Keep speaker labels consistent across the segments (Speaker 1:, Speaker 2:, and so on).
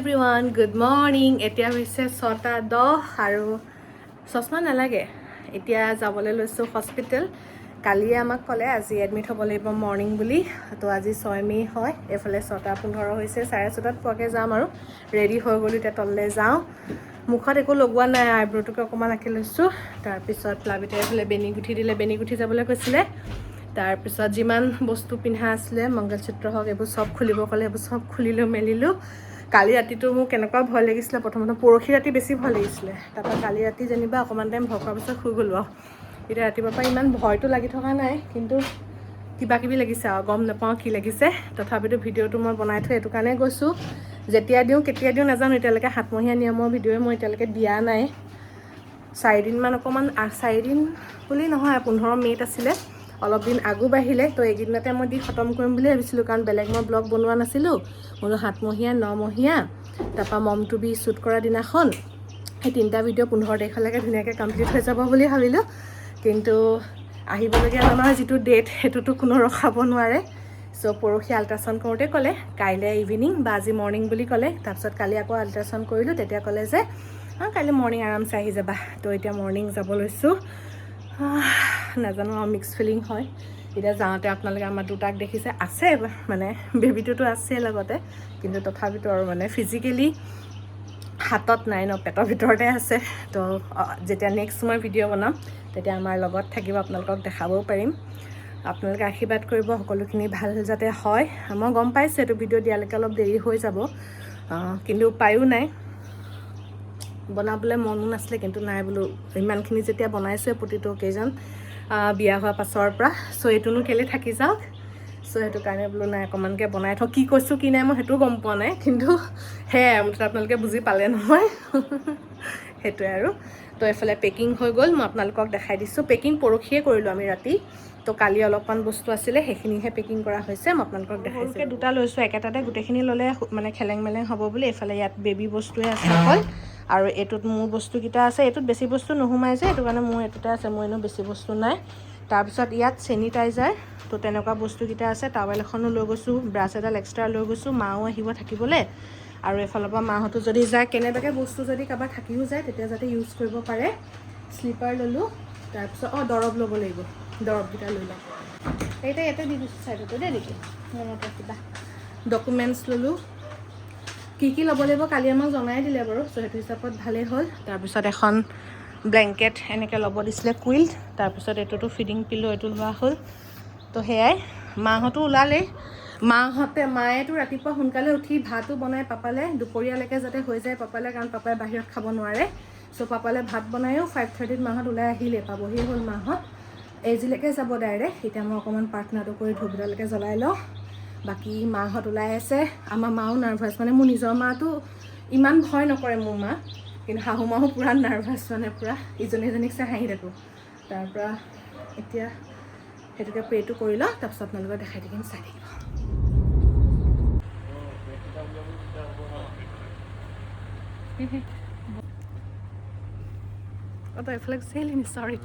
Speaker 1: Everyone good morning. এতিয়া হৈছে 6:10 আৰু চশমা নালাগে। এতিয়া যাবলৈ লৈছোঁ হস্পিটেল। কালিয়ে আমাক ক'লে আজি এডমিট হ'ব লাগিব মৰ্নিং বুলি। তো আজি 6 মে' হয়। এইফালে 6:15 হৈছে, 6:30 পোৱাকৈ যাম আৰু ৰেডি হৈ গ'লোঁ। এতিয়া তললৈ যাওঁ। মুখত একো লগোৱা নাই, আইব্ৰটোকে অকণমান আঁকি লৈছোঁ। তাৰপিছত প্লাবিতে এইফালে বেনি গুঠি দিলে, বেনি গুঠি যাবলৈ কৈছিলে। তাৰপিছত যিমান বস্তু পিন্ধা আছিলে, মংগলসূত্ৰ হওক, এইবোৰ চব খুলিব ক'লে, এইবোৰ চব খুলিলোঁ মেলিলোঁ। কালি ৰাতিটো মোৰ কেনেকুৱা ভয় লাগিছিলে, প্ৰথমতে পৰহি ৰাতি বেছি ভয় লাগিছিলে। তাৰপৰা কালি ৰাতি যেনিবা অকণমান টাইম ভয় কৰাৰ পিছত শুই গ'লোঁ আৰু। এতিয়া ৰাতিপুৱাৰ পৰা ইমান ভয়টো লাগি থকা নাই, কিন্তু কিবা কিবি লাগিছে আৰু গম নাপাওঁ কি লাগিছে। তথাপিতো ভিডিঅ'টো মই বনাই থৈ এইটো কাৰণেই গৈছোঁ, যেতিয়া দিওঁ কেতিয়া দিওঁ নাজানো। এতিয়ালৈকে 7মহীয়া নিয়মৰ ভিডিঅ'ই মই এতিয়ালৈকে দিয়া নাই। 4 দিনমান অকণমান 4 দিন বুলি নহয়, 15 মে'ত আছিলে। অলপ দিন আগো বাঢ়িলে, তো এইকেইদিনতে মই দি খতম কৰিম বুলি ভাবিছিলোঁ, কাৰণ বেলেগ মই ব্লগ বনোৱা নাছিলোঁ। মোৰো 7মহীয়া, 9মহীয়া, তাৰপৰা মম টু বি শ্বুট কৰা দিনাখন সেই 3টা ভিডিঅ' 15 তাৰিখলৈকে ধুনীয়াকৈ কমপ্লিট হৈ যাব বুলি ভাবিলোঁ। কিন্তু আহিবলগীয়া আমাৰ যিটো ডেট, সেইটোতো কোনো ৰখাব নোৱাৰে। চ' পৰহি আল্ট্ৰাচাউণ্ড কৰোঁতে ক'লে কাইলৈ ইভিনিং বা আজি মৰ্ণিং বুলি ক'লে। তাৰপিছত কালি আকৌ আল্ট্ৰাচাউণ্ড কৰিলোঁ, তেতিয়া ক'লে যে কাইলৈ মৰ্ণিং আৰামছে আহি যাবা। তো এতিয়া মৰ্ণিং যাব লৈছোঁ। নাজানো আৰু মিক্স ফিলিং হয়। এতিয়া যাওঁতে আপোনালোকে আমাৰ দুটাক দেখিছে, আছে মানে বেবীটোতো আছে লগতে, কিন্তু তথাপিতো আৰু মানে ফিজিকেলি হাতত নাই ন, পেটৰ ভিতৰতে আছে। তো যেতিয়া নেক্সট মই ভিডিঅ' বনাম তেতিয়া আমাৰ লগত থাকিব, আপোনালোকক দেখাবও পাৰিম। আপোনালোকে আশীৰ্বাদ কৰিব সকলোখিনি ভাল যাতে হয়। মই গম পাইছোঁ এইটো ভিডিঅ' দিয়ালৈকে অলপ দেৰি হৈ যাব, কিন্তু উপায়ো নাই। বনাবলৈ মনো নাছিলে, কিন্তু নাই বোলো ইমানখিনি যেতিয়া বনাইছোৱে প্ৰতিটো অকেজন বিয়া হোৱাৰ পাছৰ পৰা, চ' এইটোনো কেলৈ থাকি যাওক। চ' সেইটো কাৰণে বোলো নাই অকণমানকৈ বনাই থওঁ। কি কৈছোঁ কি নাই মই সেইটোও গম পোৱা নাই, কিন্তু সেয়াই মুঠতে আপোনালোকে বুজি পালে নহয়। সেইটোৱে আৰু। তো এইফালে পেকিং হৈ গ'ল, মই আপোনালোকক দেখাই দিছোঁ। পেকিং পৰহিয়ে কৰিলোঁ আমি ৰাতি, তো কালি অলপমান বস্তু আছিলে সেইখিনিহে পেকিং কৰা হৈছে। মই আপোনালোকক দেখাইছোঁ। দুটা লৈছোঁ, একেটাতে গোটেইখিনি ল'লে মানে খেলেং মেলেং হ'ব বুলি। এইফালে ইয়াত বেবী বস্তুৱে আছে অকল, আৰু এইটোত মোৰ বস্তুকেইটা আছে। এইটোত বেছি বস্তু নোসোমাই যে, সেইটো কাৰণে মোৰ এইটোতে আছে, মোৰ এনেও বেছি বস্তু নাই। তাৰপিছত ইয়াত চেনিটাইজাৰ, তো তেনেকুৱা বস্তুকেইটা আছে। টাৱেল এখনো লৈ গৈছোঁ, ব্ৰাছ এডাল এক্সট্ৰা লৈ গৈছোঁ, মাও আহিব থাকিবলৈ। আৰু এইফালৰ পৰা মাহঁতো যদি যায়, কেনেবাকৈ বস্তু যদি কাৰোবাৰ থাকিও যায় তেতিয়া যাতে ইউজ কৰিব পাৰে। স্লিপাৰ ল'লোঁ। তাৰপিছত দৰৱ ল'ব লাগিব, দৰৱকেইটা লৈ লওঁ। এইটা ইয়াতে দি দিছোঁ চাইডতে দেই, নেকি মনত ৰাখিবা। ডকুমেণ্টছ ল'লোঁ। কি কি ল'ব লাগিব কালি আমাক জনাই দিলে বাৰু, চ' সেইটো হিচাপত ভালেই হ'ল। তাৰপিছত এখন ব্লেংকেট এনেকৈ ল'ব দিছিলে, কুইল্ট। তাৰপিছত এইটোতো ফিডিং পিলো, এইটো লোৱা হ'ল। তো সেয়াই। মাহঁতো ওলালেই। মায়েতো ৰাতিপুৱা সোনকালে উঠি ভাতো বনাই পাপালে দুপৰীয়ালৈকে যাতে হৈ যায় পাপালে, কাৰণ পাপাই বাহিৰত খাব নোৱাৰে। চ' পাপালে ভাত বনায়ো 5:30 মাহঁত ওলাই আহিলে, পাবহি হ'ল মাহঁত। এজিলৈকে যাব ডাইৰেক্ট। এতিয়া মই অকণমান প্ৰাৰ্থনাটো কৰি ধূপডালকে জ্বলাই লওঁ। বাকী মাহঁত ওলাই আছে। আমাৰ মাও নাৰ্ভাছ, মানে মোৰ নিজৰ মাটো ইমান ভয় নকৰে মোৰ মা, কিন্তু শাহু মাও পূৰা নাৰ্ভাছ, মানে পূৰা ইজনী সিজনীক চাই হাঁহি থাকোঁ। তাৰপৰা এতিয়া সেইটোকে প্ৰেটো কৰি লওঁ, তাৰপিছত আপোনালোকক দেখাই থাকিম, চাই থাকিব। তই এইফালে গুচি আহিলি নি? চৰি।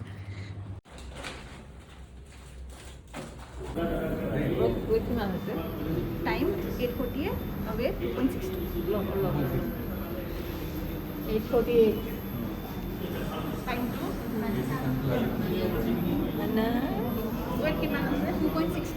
Speaker 1: কিমান হৈছে টাইম? 8:40 ৱেট 2.60, 8:48 টাইমটো। ৱেট কিমান আছে? 2.60।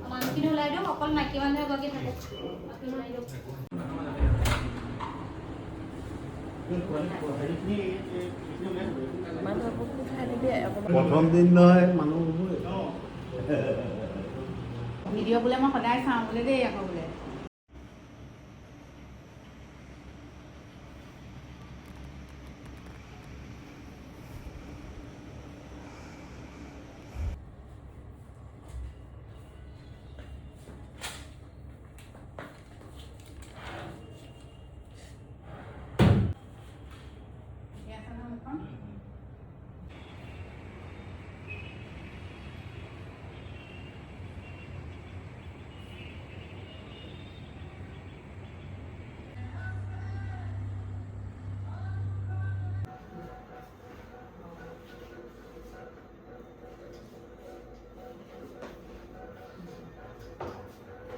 Speaker 1: মানুহখিনি ওলাই দিওঁ, অকল মাইকী মানুহে বাকী থাকে।
Speaker 2: প্ৰথম দিন নহয় মানুহ
Speaker 1: ভিডিঅ' বোলে মই সদায় চাওঁ বোলে দেই, আকৌ বোলে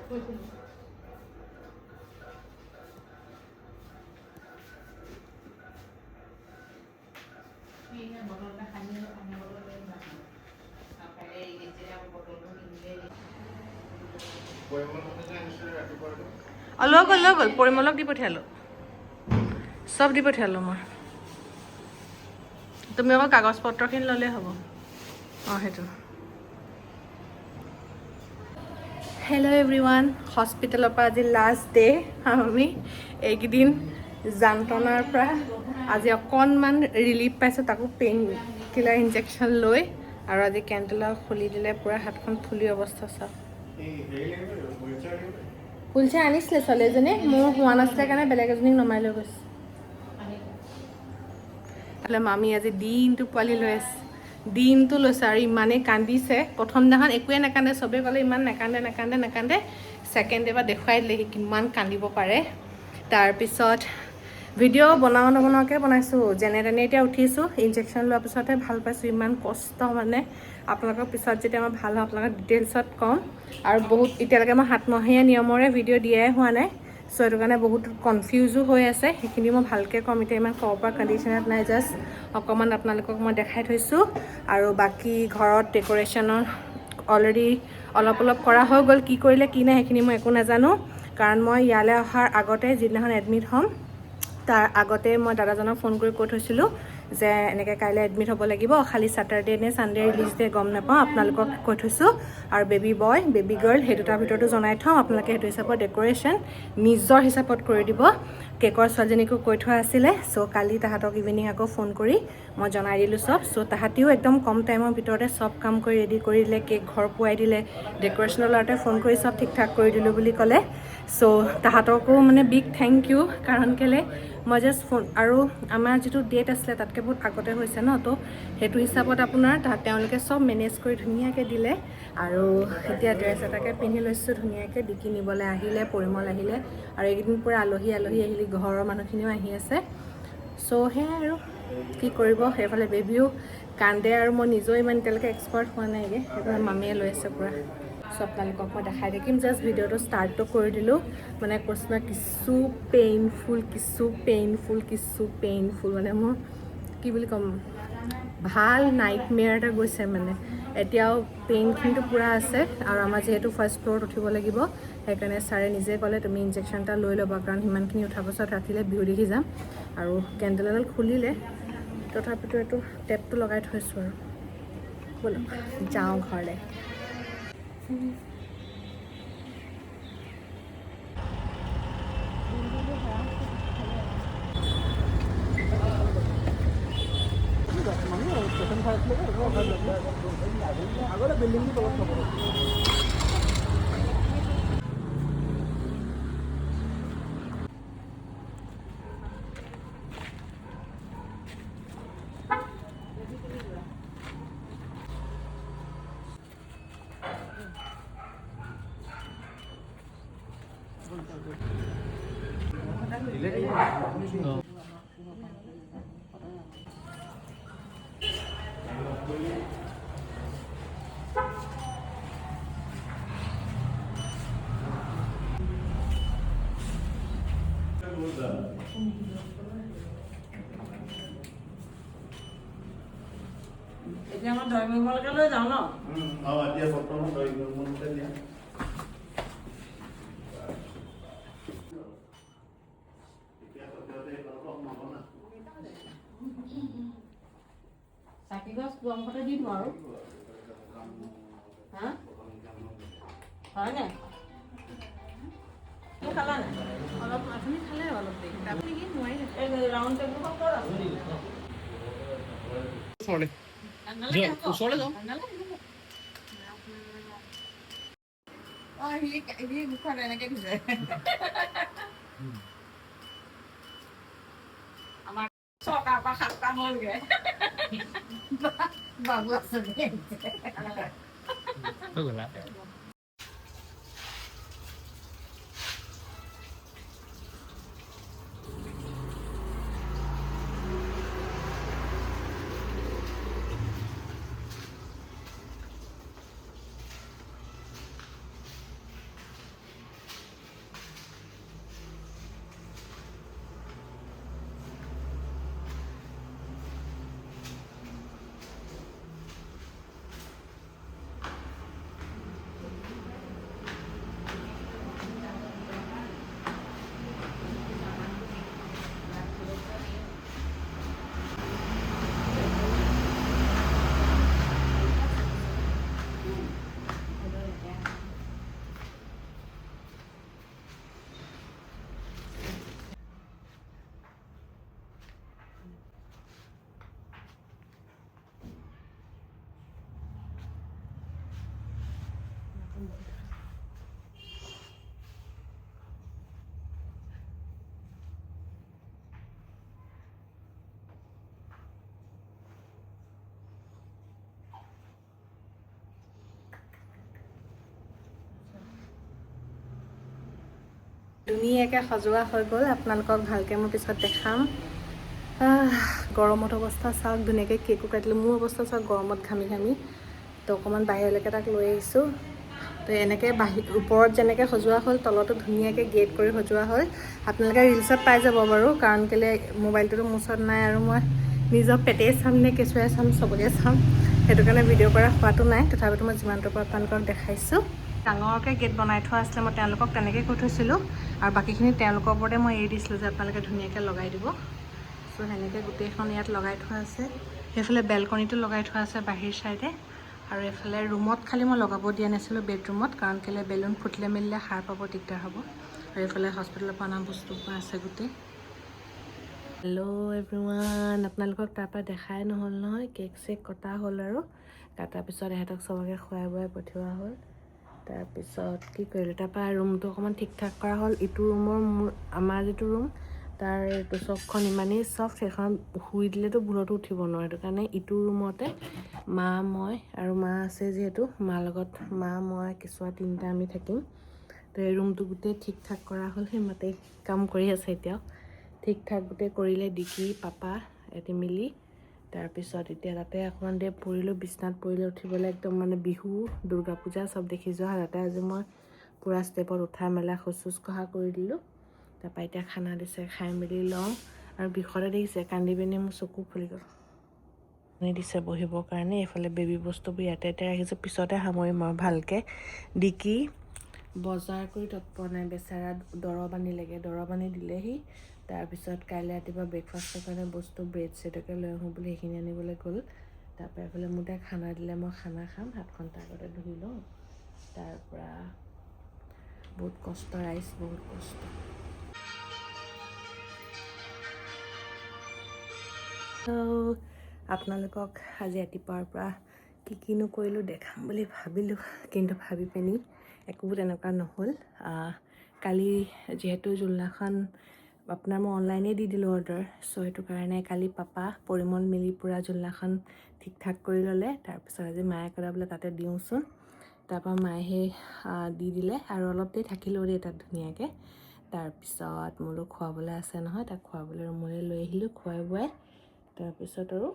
Speaker 1: লৈ গ'ল পৰিমলক দি পঠিয়ালোঁ চব দি পঠিয়ালোঁ মই তুমি আকৌ কাগজ পত্ৰখিনি ল'লেই হ'ব অঁ সেইটো হেল্ল' এভৰিৱান হস্পিটেলৰ পৰা আজি লাষ্ট ডে আমি এইকেইদিন যন্ত্ৰণাৰ পৰা আজি অকণমান ৰিলিফ পাইছোঁ তাকো পেইন কিলাৰ ইনজেকশ্যন লৈ আৰু আজি কেণ্টেলৰ খুলি দিলে পূৰা হাতখন ফুলি অৱস্থা চাওক হুইলচেয়াৰ আনিছিলে ছোৱালী এজনী মোৰ হোৱা নাছিলে কাৰণে বেলেগ এজনীক নমাই লৈ গৈছে তাহলে মামী আজি দিনটো পোৱালি লৈ আছে দিনটো লৈছে আৰু ইমানেই কান্দিছে প্ৰথম দিনাখন একোৱে নাকান্দে চবেই ক'লে ইমান নাকান্দে ছেকেণ্ড ডে বা দেখুৱাই দিলে সি কিমান কান্দিব পাৰে তাৰপিছত ভিডিঅ' নবনাওকৈ বনাইছোঁ যেনে তেনে এতিয়া উঠিছোঁ ইনজেকশ্যন লোৱাৰ পিছতহে ভাল পাইছোঁ ইমান কষ্ট মানে আপোনালোকৰ পিছত যেতিয়া মই ভাল হওঁ আপোনালোকক ডিটেইলছত ক'ম আৰু বহুত এতিয়ালৈকে মই 7 মাহীয়া নিয়মৰে ভিডিঅ' দিয়াই হোৱা নাই চ' সেইটো কাৰণে বহুত কনফিউজো হৈ আছে সেইখিনি মই ভালকৈ ক'ম এতিয়া ইমান ক'ব পৰা কণ্ডিশ্যনত নাই জাষ্ট অকণমান আপোনালোকক মই দেখাই থৈছোঁ আৰু বাকী ঘৰত ডেক'ৰেশ্যনৰ অলৰেডি অলপ কৰা হৈ গ'ল কি কৰিলে কি নাই সেইখিনি মই একো নাজানো কাৰণ মই ইয়ালৈ অহাৰ আগতে যিদিনাখন এডমিট হ'ম তাৰ আগতে মই দাদাজনক ফোন কৰি কৈ থৈছিলোঁ যে এনেকৈ কাইলৈ এডমিট হ'ব লাগিব খালি ছেটাৰডে নে ছানডে ৰিলিজ ডে গম নাপাওঁ আপোনালোকক কৈ থৈছোঁ আৰু বেবী বয় বেবী গাৰ্ল সেই দুটাৰ ভিতৰতো জনাই থওঁ আপোনালোকে সেইটো হিচাপত ডেক'ৰেশ্যন নিজৰ হিচাপত কৰি দিব কেকৰ ছোৱালীজনীকো কৈ থোৱা আছিলে চ' কালি তাহাঁতক ইভিনিং আকৌ ফোন কৰি মই জনাই দিলোঁ চব চ' তাহাঁতিও একদম কম টাইমৰ ভিতৰতে চব কাম কৰি ৰেডি কৰি দিলে কেক ঘৰ পোৱাই দিলে ডেক'ৰেশ্যনৰ ল'ৰাটোৱে ফোন কৰি চব ঠিক ঠাক কৰি দিলোঁ বুলি ক'লে চ' তাহাঁতকো মানে বিগ থেংক ইউ কাৰণ কেলৈ মই জাষ্ট ফোন আৰু আমাৰ যিটো ডেট আছিলে তাতকৈ বহুত আগতে হৈছে ন তো সেইটো হিচাপত আপোনাৰ তেওঁলোকে চব মেনেজ কৰি ধুনীয়াকৈ দিলে আৰু এতিয়া ড্ৰেছ এটাকে পিন্ধি লৈছোঁ ধুনীয়াকৈ ডিকি নিবলৈ আহিলে পৰিমল আহিলে আৰু এইকেইদিন পূৰা আলহী আহিলে ঘৰৰ মানুহখিনিও আহি আছে চ' সেয়াই আৰু কি কৰিব সেইফালে বেবীও কান্দে আৰু মই নিজেও ইমান এতিয়ালৈকে এক্সপাৰ্ট হোৱা নাইগৈ সেইকাৰণে মামীয়ে লৈ আছে পূৰা চ' আপোনালোকক মই দেখাই থাকিম জাষ্ট ভিডিঅ'টো ষ্টাৰ্টটো কৰি দিলোঁ মানে কৈছোঁ না কিছু পেইনফুল মানে মোৰ কি বুলি ক'ম ভাল নাইটমেয়াৰ এটা গৈছে মানে এতিয়াও পেইনখিনিতো পূৰা আছে আৰু আমাৰ যিহেতু ফাৰ্ষ্ট ফ্ল'ৰত উঠিব লাগিব সেইকাৰণে ছাৰে নিজে ক'লে তুমি ইনজেকশ্যন এটা লৈ ল'বা কাৰণ সিমানখিনি উঠাৰ পাছত ৰাতিলৈ বিহু দেখি যাম আৰু কেণ্ডেল এডাল খুলিলে তথাপিতো এইটো টেপটো লগাই থৈছোঁ আৰু ব'লক যাওঁ ঘৰলৈ
Speaker 2: আগতে বিল্ডিংটো তলত থ'ব
Speaker 3: এতিয়া মই দৈমিঙলৈকে লৈ যাওঁ ন
Speaker 2: এতিয়া বৰ্তমান মনতে দিয়া
Speaker 3: চাকি গছ দুৱামুখতে দি দিওঁ আৰু হা হয়নে তুমি খালা নাই
Speaker 1: অলপ আপুনি খালে অলপ দেৰি আপুনি কি নোৱাৰি
Speaker 3: এই ৰাউণ্ড টেবুলখন ক'ত আছে
Speaker 4: ওচৰলৈ যাওঁ
Speaker 3: সি মুখত এনেকৈ দিছে আমাৰ 6টাৰ পৰা 7টা হ'লগৈ বাবু আছে
Speaker 4: হৈ গ'লা
Speaker 1: ধুনীয়াকৈ সজোৱা হৈ গ'ল। আপোনালোকক ভালকৈ মই পিছত দেখাম। গৰমত অৱস্থা চাওক, ধুনীয়াকৈ কেকো কাটিলোঁ। মোৰ অৱস্থা চাওক গৰমত ঘামি ঘামি। তো অকণমান বাহিৰলৈকে তাক লৈ আহিছোঁ। তো এনেকৈ ওপৰত যেনেকৈ সজোৱা হ'ল, তলতো ধুনীয়াকৈ গেট কৰি সজোৱা হ'ল। আপোনালোকে ৰিলচত পাই যাব বাৰু, কাৰণ কেলৈ মোবাইলটোতো মোৰ ওচৰত নাই আৰু মই নিজৰ পেটেই চাম নে কেঁচুৱাই চাম, চবকে চাম, সেইটো কাৰণে ভিডিঅ' কৰা হোৱাটো নাই। তথাপিতো মই যিমানটো পাৰোঁ আপোনালোকক দেখাইছোঁ। ডাঙৰকৈ গেট বনাই থোৱা আছিলে, মই তেওঁলোকক তেনেকৈ কৈ থৈছিলোঁ আৰু বাকীখিনি তেওঁলোকৰ ওপৰতে মই এৰি দিছিলোঁ যে আপোনালোকে ধুনীয়াকৈ লগাই দিব। চ' সেনেকৈ গোটেইখন ইয়াত লগাই থোৱা আছে। সেইফালে বেলকনিটো লগাই থোৱা আছে বাহিৰ চাইডে, আৰু এইফালে ৰুমত খালি মই লগাব দিয়া নাছিলোঁ, বেডৰুমত, কাৰণ কেলৈ বেলুন ফুটিলে মেলিলে সাৰ পাব, দিগদাৰ হ'ব। আৰু এইফালে হস্পিটেলৰ পৰা অনা বস্তুবোৰ আছে গোটেই। হেল্ল' এভৰিৱান, আপোনালোকক তাৰপৰা দেখাই নহ'ল নহয়। কেক চেক কটা হ'ল আৰু কটাৰ পিছত এহেঁতক চবকে খুৱাই বোৱাই পঠিওৱা হ'ল। তাৰপিছত কি কৰিলোঁ, তাৰপৰা ৰুমটো অকণমান ঠিক ঠাক কৰা হ'ল। ইটো ৰুমৰ আমাৰ যিটো ৰুম, তাৰ এইটো চকখন ইমানেই চফ্ট, সেইখন শুই দিলেতো ভুলতো উঠিব নোৱাৰে। সেইটো কাৰণে ইটো ৰুমতে মা, মই আৰু মা আছে যিহেতু, মাৰ লগত মা, মই, কেঁচুৱা তিনিটা আমি থাকিম। তো এই ৰুমটো গোটেই ঠিক ঠাক কৰা হ'ল। সেই মাতেই কাম কৰি আছে এতিয়াও। ঠিক ঠাক গোটেই কৰিলে ডিকি পাপা এটি মিলি। তাৰপিছত এতিয়া তাতে অকণমান দেৰি পৰিলোঁ, বিচনাত পৰিলে উঠিবলৈ একদম মানে বিহু দুৰ্গা পূজা চব দেখি যোৱা হয়। তাতে আজি মই পূৰা ষ্টেপত উঠা মেলা খোজ চোজ কঢ়া কৰি দিলোঁ। তাৰপৰা এতিয়া খানা দিছে, খাই মেলি লওঁ। আৰু বিষতে দেখিছে কান্দি পিনি মোৰ চকু ফুলি গ'ল। দিছে বহিবৰ কাৰণে। এইফালে বেবী বস্তুবোৰ ইয়াতে ৰাখিছোঁ, পিছতে সামৰিম আৰু ভালকৈ। ডিকি বজাৰ কৰি তৎপৰ নাই, বেচেৰা দৰৱ আনিলেগৈ, দৰৱ আনি দিলেহি। তাৰপিছত কাইলৈ ৰাতিপুৱা ব্ৰেকফাষ্টৰ কাৰণে বস্তু ব্ৰেড চেডকে লৈ আহোঁ বুলি সেইখিনি আনিবলৈ গ'ল। তাৰপৰা এইফালে মোৰ তাই খানা দিলে, মই খানা খাম, হাতখন তাৰ আগতে ধুই লওঁ। তাৰপৰা বহুত কষ্ট ৰাইজ, বহুত কষ্ট। আপোনালোকক আজি ৰাতিপুৱাৰ পৰা কিনো কৰিলোঁ দেখাম বুলি ভাবিলোঁ, কিন্তু ভাবি পিনি একো তেনেকুৱা নহ'ল। কালি যিহেতু জোলনাখন আপোনাৰ মই অনলাইনে দি দিলোঁ অৰ্ডাৰ, চ' সেইটো কাৰণে কালি পাপা পৰিমল মিলি পূৰা জোলনাখন ঠিক ঠাক কৰি ল'লে। তাৰপিছত আজি মায়ে ক'লে বোলে তাতে দিওঁচোন। তাৰপৰা মায়ে সেই দি দিলে আৰু অলপ দেৰি থাকিলেও দেই তাত ধুনীয়াকৈ। তাৰপিছত মোলৈ খুৱাবলৈ আছে নহয়, তাক খুৱাবলৈ ৰুমলৈ লৈ আহিলোঁ, খুৱাই বোৱাই। তাৰপিছত আৰু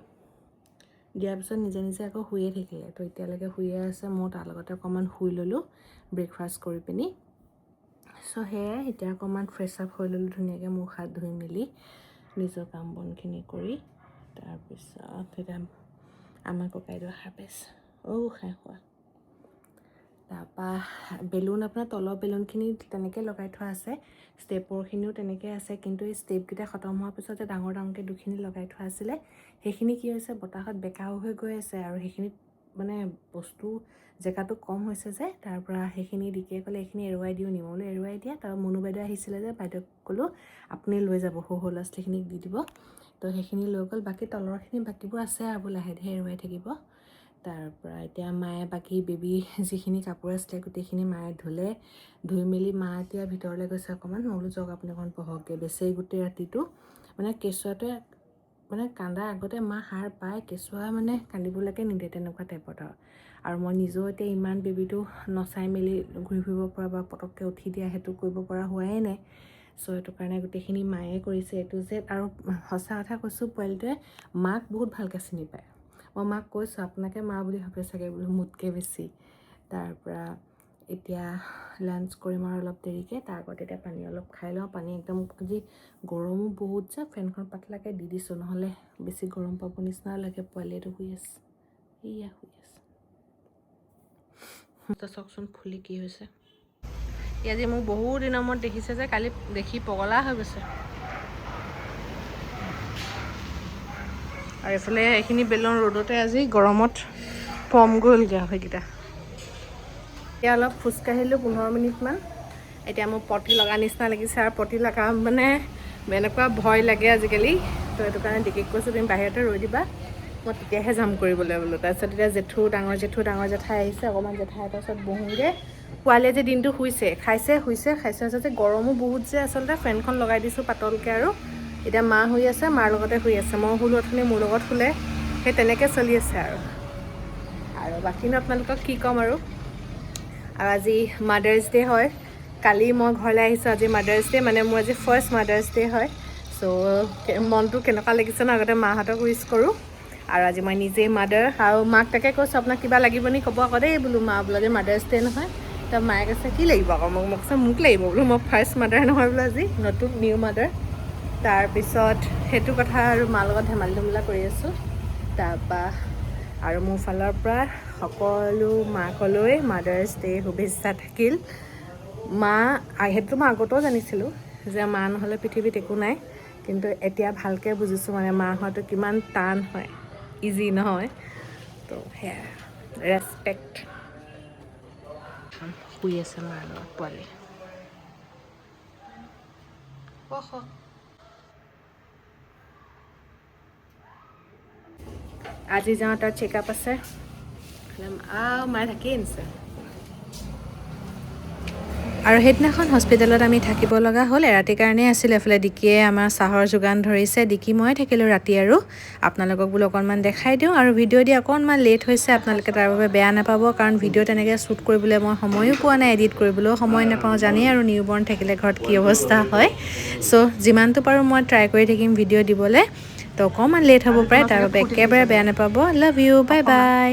Speaker 1: দিয়াৰ পিছত নিজে নিজে আকৌ শুয়ে থাকিলে। তো এতিয়ালৈকে শুয়ে আছে, মই তাৰ লগতে অকণমান শুই ল'লোঁ ব্ৰেকফাষ্ট কৰি পিনি। চ' সেয়াই, এতিয়া অকণমান ফ্ৰেছ আপ হৈ ল'লোঁ ধুনীয়াকৈ, মুখ হাত ধুই মেলি নিজৰ কাম বনখিনি কৰি। তাৰপিছত এতিয়া আমাৰ ককাইদেউ সাৰ পাইছে, খাই খোৱা। তাৰপৰা বেলুন আপোনাৰ তলৰ বেলুনখিনি তেনেকৈ লগাই থোৱা আছে, ষ্টেপৰখিনিও তেনেকৈ আছে। কিন্তু এই ষ্টেপকেইটা খতম হোৱাৰ পিছত যে ডাঙৰ ডাঙৰকৈ দুখিনি লগাই থোৱা আছিলে, সেইখিনি কি হৈছে বতাহত বেকাও হৈ গৈ আছে। আৰু সেইখিনিত মানে বস্তু জেগাটো কম হৈছে যে, তাৰপৰা সেইখিনি দিকে ক'লে এইখিনি এৰুৱাই দিওঁ নি, মই বোলো এৰুৱাই দিয়া। তাৰপৰা মুনু বাইদেউ আহিছিলে যে, বাইদেউক ক'লোঁ আপুনি লৈ যাব, সৰু ল'ৰা ছোৱালীখিনিক দি দিব। তো সেইখিনি লৈ গ'ল। বাকী তলৰখিনি বাকীবোৰ আছে আৰু লাহে ধীৰে এৰুৱাই থাকিব। তাৰপৰা এতিয়া মায়ে বাকী বেবী যিখিনি কাপোৰ আছিলে গোটেইখিনি মায়ে ধুলে, ধুই মেলি মা এতিয়া ভিতৰলৈ গৈছে অকণমান। মই বোলো যাওক আপুনি অকণমান পঢ়কগৈ, বেছেই গোটেই ৰাতিটো। মানে কেঁচুৱাটোৱে মানে কান্দাৰ আগতে মা সাৰ পায়, কেঁচুৱা মানে কান্দিবলৈকে নিদিয়ে, তেনেকুৱা টাইপত আৰু মই নিজেও এতিয়া ইমান বেবীটো নচাই মেলি ঘূৰি ফুৰিব পৰা বা পটককৈ উঠি দিয়া সেইটো কৰিব পৰা হোৱাই নাই। চ' সেইটো কাৰণে গোটেইখিনি মায়ে কৰিছে A to Z। আৰু সঁচা কথা কৈছোঁ, পোৱালিটোৱে মাক বহুত ভালকৈ চিনি পায়। মই মাক কৈছোঁ আপোনাকে মা বুলি ভাবে চাগে বোলো, মোতকৈ বেছি। তাৰপৰা এতিয়া লাঞ্চ কৰিম আৰু অলপ দেৰিকৈ। তাৰ আগত এতিয়া পানী অলপ খাই লওঁ। পানী একদম আজি গৰমো বহুত যে, ফেনখন পাতলাকৈ দি দিছোঁ, নহ'লে বেছি গৰম পাব নিচিনা লাগে। পোৱালিটো শুই আছে, এয়া শুই আছে। চাওকচোন ফুলি কি হৈছে। ই আজি মোক বহুত দিনৰ মূৰত দেখিছে যে, কালি দেখি পগলা হৈ গৈছে। আৰু এইফালে এইখিনি বেলুন ৰ'দতে আজি গৰমত ফৰ্ম গ'লগৈ সেইকেইটা। এতিয়া অলপ খোজকাঢ়িলোঁ 15 মিনিটমান। এতিয়া মোৰ পটি লগা নিচিনা লাগিছে, আৰু পটি লগা মানে এনেকুৱা ভয় লাগে আজিকালি। তো সেইটো কাৰণে ডিকিক কৈছোঁ তুমি বাহিৰতে ৰৈ দিবা, মই তেতিয়াহে যাম কৰিবলৈ বোলো। তাৰপিছত এতিয়া জেঠু ডাঙৰ জেঠাই আহিছে, অকণমান জেঠাই তাৰপিছত বহোঁগৈ। পোৱালীয়ে যে দিনটো শুইছে, খাইছে যে গৰমো বহুত যে, আচলতে ফেনখন লগাই দিছোঁ পাতলকৈ। আৰু এতিয়া মা শুই আছে, মাৰ লগতে শুই আছে। মই শুলোঁ অথনি, মোৰ লগত শুলে, সেই তেনেকৈ চলি আছে আৰু বাকীনো আপোনালোকক কি ক'ম আৰু আজি মাদাৰ্ছ ডে' হয়। কালি মই ঘৰলৈ আহিছোঁ, আজি মাদাৰ্ছ ডে, মানে মোৰ আজি ফাৰ্ষ্ট মাদাৰ্ছ ডে হয়। চ' মনটো কেনেকুৱা লাগিছে ন, আগতে মাহঁতক উইচ কৰোঁ আৰু আজি মই নিজেই মাদাৰ। আৰু মাক তাকে কৈছোঁ আপোনাক কিবা লাগিব নি ক'ব আকৌ দেই বোলো, মা বোলো আজি মাদাৰ্ছ ডে নহয়। তাৰ মায়ে কৈছে কি লাগিব আকৌ, মোক কৈছে মোক লাগিব বোলো, মই ফাৰ্ষ্ট মাদাৰ নহয় বোলো, আজি নতুন নিউ মাদাৰ। তাৰপিছত সেইটো কথা আৰু মাৰ লগত ধেমালি ধুমলা কৰি আছোঁ। তাৰপৰা আৰু মোৰ ফালৰ পৰা সকলো মাকলৈ মাদাৰ্ছ ডে শুভেচ্ছা থাকিল। মা সেইটো মই আগতেও জানিছিলোঁ যে মা নহ'লে পৃথিৱীত একো নাই, কিন্তু এতিয়া ভালকৈ বুজিছোঁ মানে মা হোৱাটো কিমান টান হয়, ইজি নহয়। তো সেয়া ৰেচপেক্ট। শুই আছে মাৰ লগত পোৱালি। আজি যাওঁ, তাৰ চেকআপ আছে। মায়ে থাকিয়ে আনিছে। আৰু সেইদিনাখন হস্পিটেলত আমি থাকিব লগা হ'ল, এৰাতিৰ কাৰণেই আছিলে। এফালে ডিকিয়ে আমাৰ চাহৰ যোগান ধৰিছে, ডিকি মই থাকিলোঁ ৰাতি। আৰু আপোনালোকক বোলো অকণমান দেখাই দিওঁ, আৰু ভিডিঅ' দি অকণমান লেট হৈছে, আপোনালোকে তাৰ বাবে বেয়া নাপাব, কাৰণ ভিডিঅ' তেনেকৈ শ্বুট কৰিবলৈ মই সময়ো পোৱা নাই, এডিট কৰিবলৈও সময় নাপাওঁ, জানেই আৰু নিউবৰ্ণ থাকিলে ঘৰত কি অৱস্থা হয়। চ' যিমানটো পাৰোঁ মই ট্ৰাই কৰি থাকিম ভিডিঅ' দিবলৈ। তো অকণমান লেট হ'ব পাৰে, তাৰ বাবে একেবাৰে বেয়া নাপাব। Love you, bye bye.